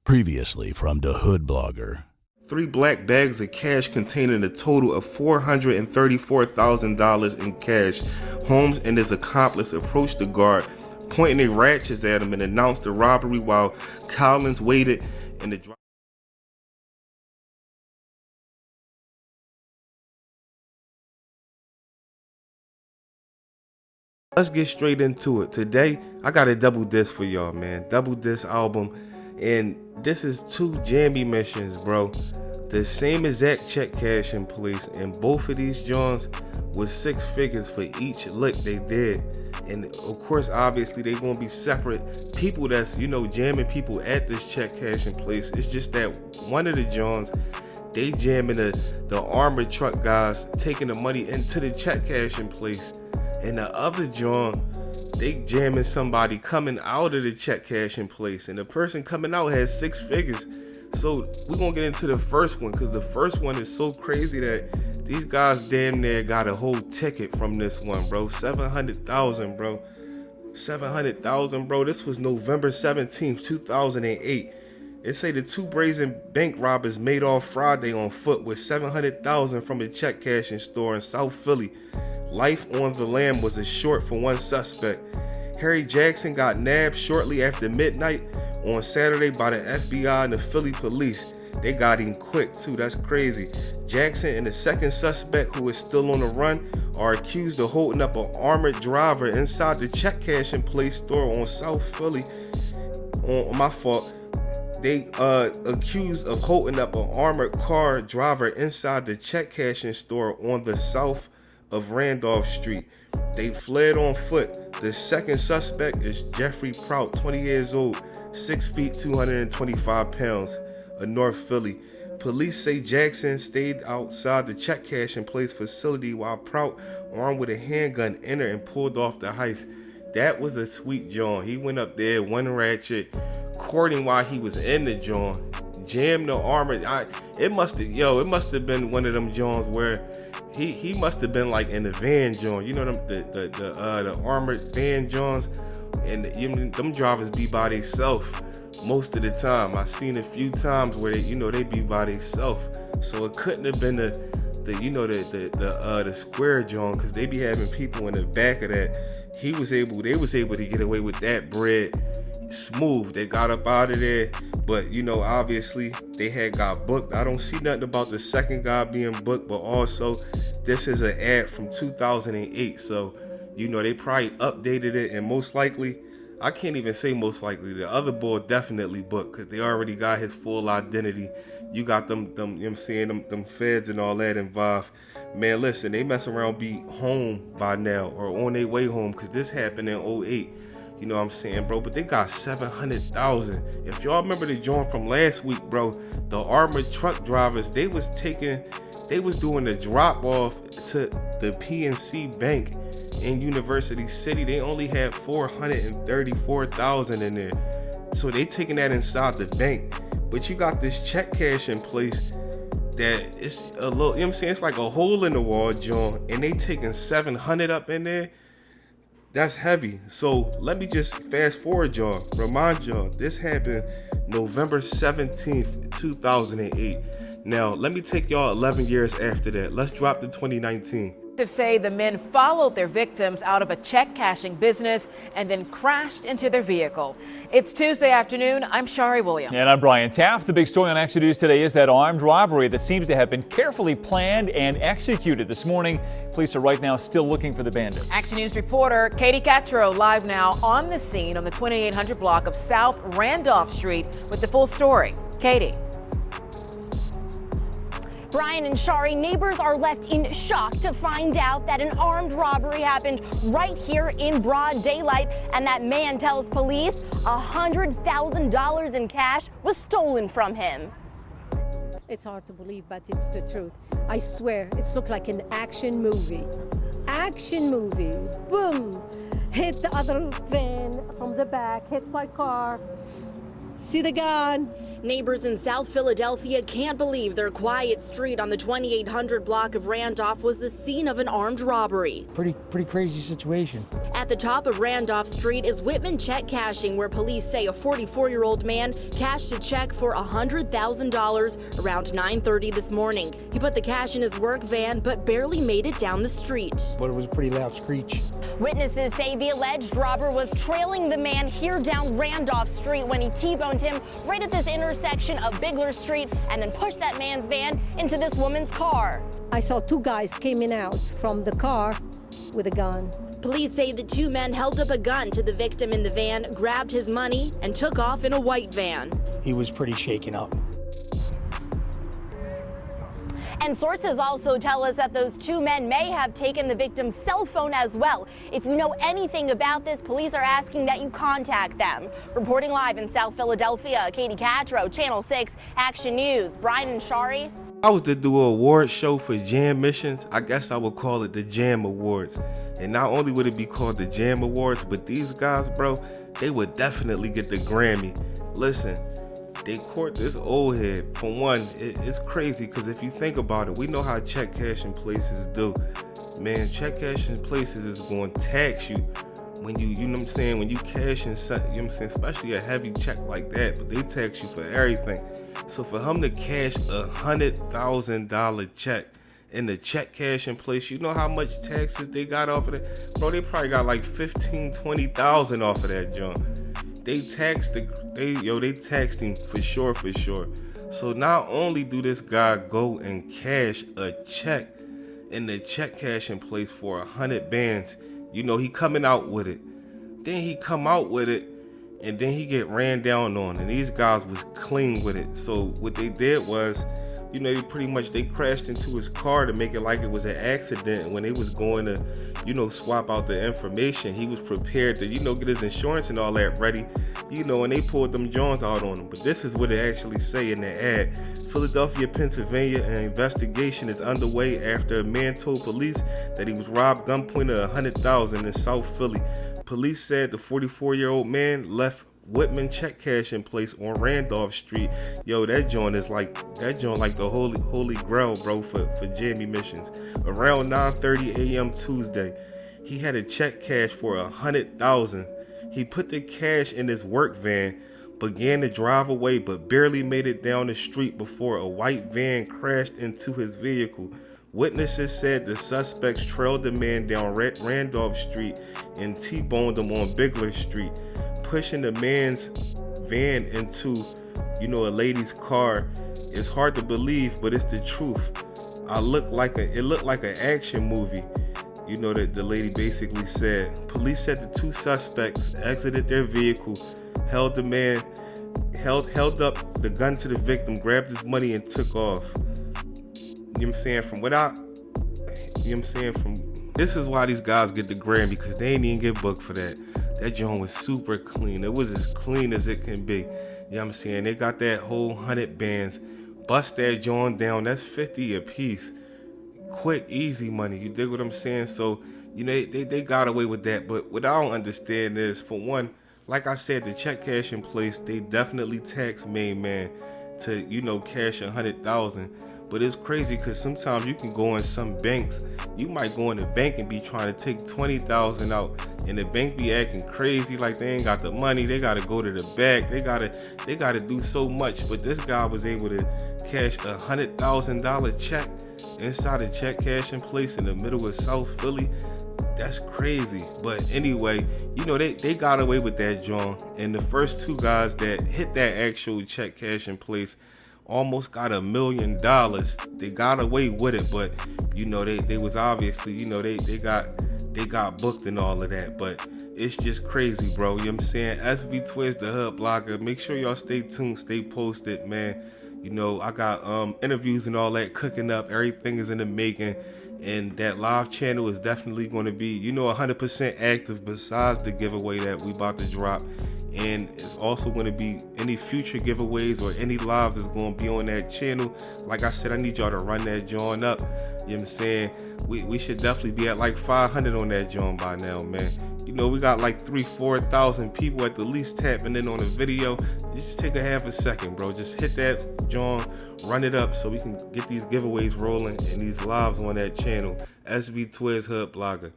Previously from The Hood Blogger. 3 black bags of cash containing a total of $434,000 in cash. Holmes and his accomplice approached the guard, pointing their ratchets at him, and announced the robbery while Collins waited in the drive. Let's get straight into it. Today, I got a double disc for y'all, man. Double disc album. And this is 2 jammy missions, bro. The same exact check cashing place. And both of these joints was 6 figures for each lick they did. And of course, obviously, they gonna be separate people that's, jamming people at this check cashing place. It's just that one of the joints, they jamming the armored truck guys, taking the money into the check cashing place. And the other joint, they jamming somebody coming out of the check cashing place, and the person coming out has 6 figures. So we're gonna get into the first one, because the first one is so crazy that these guys damn near got a whole ticket from this one, bro. 700,000, bro. 700,000, bro. This was November 17th, 2008. It say the 2 brazen bank robbers made off Friday on foot with 700,000 from a check cashing store in South Philly. Life on the lam was a short for one suspect. Harry Jackson got nabbed shortly after midnight on Saturday by the FBI and the Philly police. They got him quick too, that's crazy. Jackson and the second suspect, who is still on the run, are accused of holding up an armored driver inside the check cashing place store on South Philly. They accused of holding up an armored car driver inside the check cashing store on the south of Randolph Street. They fled on foot. The second suspect is Jeffrey Prout, 20 years old, 6 feet, 225 pounds, of North Philly. Police say Jackson stayed outside the check cashing place facility while Prout, armed with a handgun, entered and pulled off the heist. That was a sweet joint. He went up there, one ratchet, courting while he was in the joint, jammed the armor. It must have been one of them joints where he must have been like in the van joint. You know them the armored van joints, and them drivers be by themselves most of the time. I seen a few times where they be by themselves. So it couldn't have been the square joint, because they be having people in the back of that. They was able to get away with that bread smooth. They got up out of there, but obviously they had got booked. I don't see nothing about the second guy being booked, but also this is an ad from 2008, so they probably updated it, and most likely, I can't even say most likely, the other boy definitely booked, because they already got his full identity. You got them them feds and all that involved. Man, listen, they mess around be home by now, or on their way home, because this happened in 08. You know what I'm saying, bro? But they got 700,000. If y'all remember the joint from last week, bro, the armored truck drivers, they was doing the drop off to the PNC Bank in University City. They only had 434,000 in there. So they taking that inside the bank. But you got this check cash in place that it's a little, you know what I'm saying? It's like a hole in the wall joint, and they taking 700 up in there. That's heavy. So let me just fast forward y'all, remind y'all, this happened November 17th, 2008. Now, let me take y'all 11 years after that. Let's drop to 2019. Say the men followed their victims out of a check cashing business and then crashed into their vehicle. It's Tuesday afternoon. I'm Shari Williams. And I'm Brian Taft. The big story on Action News today is that armed robbery that seems to have been carefully planned and executed this morning. Police are right now still looking for the bandits. Action News reporter Katie Catro live now on the scene on the 2800 block of South Randolph Street with the full story. Katie. Brian and Shari, neighbors are left in shock to find out that an armed robbery happened right here in broad daylight, and that man tells police $100,000 in cash was stolen from him. It's hard to believe, but it's the truth. I swear, it's looked like an action movie. Action movie. Boom! Hit the other van from the back, hit my car. See the gun. Neighbors in South Philadelphia can't believe their quiet street on the 2800 block of Randolph was the scene of an armed robbery. Pretty crazy situation. At the top of Randolph Street is Whitman check cashing, where police say a 44-year-old man cashed a check for $100,000 around 9:30 this morning. He put the cash in his work van but barely made it down the street. But it was a pretty loud screech. Witnesses say the alleged robber was trailing the man here down Randolph Street when he T-boned him right at this intersection of Bigler Street and then pushed that man's van into this woman's car. I saw two guys coming out from the car with a gun. Police say the two men held up a gun to the victim in the van, grabbed his money, and took off in a white van. He was pretty shaken up. And sources also tell us that those two men may have taken the victim's cell phone as well. If you know anything about this, police are asking that you contact them. Reporting live in South Philadelphia, Katie Catro, Channel 6 Action News. Brian and Shari. I was to do an award show for jam missions. I guess I would call it the Jam Awards. And not only would it be called the Jam Awards, but these guys, bro, they would definitely get the Grammy. Listen, they caught this old head. For one, it's crazy because if you think about it, we know how check cashing places do. Man, check cashing places is going to tax you when you know what I'm saying, when you cash in, you know what I'm saying, especially a heavy check like that, but they tax you for everything. So for him to cash $100,000 check in the check cashing place, you know how much taxes they got off of that? Bro, they probably got like 15,000-20,000 off of that junk. They taxed they taxed him for sure. So not only do this guy go and cash a check in the check cashing place for 100 bands, you know, he coming out with it. Then he come out with it and then he get ran down on, and these guys was clean with it. So what they did was, you know, they crashed into his car to make it like it was an accident. When they was going to, you know, swap out the information, he was prepared to, you know, get his insurance and all that ready, you know, and they pulled them Johns out on him. But this is what it actually say in the ad. Philadelphia, Pennsylvania, an investigation is underway after a man told police that he was robbed gunpoint of $100,000 in South Philly. Police said the 44-year-old man left Whitman check cashing place on Randolph Street. Yo, that joint like the holy grail, bro, for jammy missions. Around 9:30 a.m. Tuesday, he had a check cash for $100,000. He put the cash in his work van, began to drive away, but barely made it down the street before a white van crashed into his vehicle. Witnesses said the suspects trailed the man down Randolph Street and T-boned him on Bigler Street, pushing the man's van into, you know, a lady's car. It's hard to believe, but it's the truth. It looked like an action movie, you know, that the lady basically said. Police said the two suspects exited their vehicle, held the man, held up the gun to the victim, grabbed his money and took off. You know what I'm saying? This is why these guys get the Grammy, because they ain't even get booked for that. That joint was super clean. It was as clean as it can be. You know what I'm saying? They got that whole 100 bands. Bust that joint down. That's 50 a piece. Quick, easy money. You dig what I'm saying? So, you know, they got away with that. But what I don't understand is, for one, like I said, the check cashing place, they definitely tax main man to, you know, cash 100,000. But it's crazy because sometimes you can go in some banks. You might go in the bank and be trying to take 20,000 out, and the bank be acting crazy like they ain't got the money. They gotta go to the back. They gotta do so much. But this guy was able to cash $100,000 check inside a check cashing place in the middle of South Philly. That's crazy. But anyway, you know, they got away with that, John. And the first two guys that hit that actual check cashing place almost got $1 million. They got away with it, but you know, they was obviously, you know, they got booked and all of that. But it's just crazy, bro. You know what I'm saying? SV Twiz, the Hood Blogger. Make sure y'all stay tuned, stay posted, man. You know, I got interviews and all that cooking up. Everything is in the making. And that live channel is definitely going to be, you know, 100% active besides the giveaway that we about to drop. And it's also going to be any future giveaways or any lives that's going to be on that channel. Like I said, I need y'all to run that joint up. You know what I'm saying? We should definitely be at like 500 on that joint by now, man. You know, we got like 3,000-4,000 people at the least tapping in on the video. You just take a half a second, bro. Just hit that joint, run it up so we can get these giveaways rolling and these lives on that channel. SB Twiz Hood Blogger.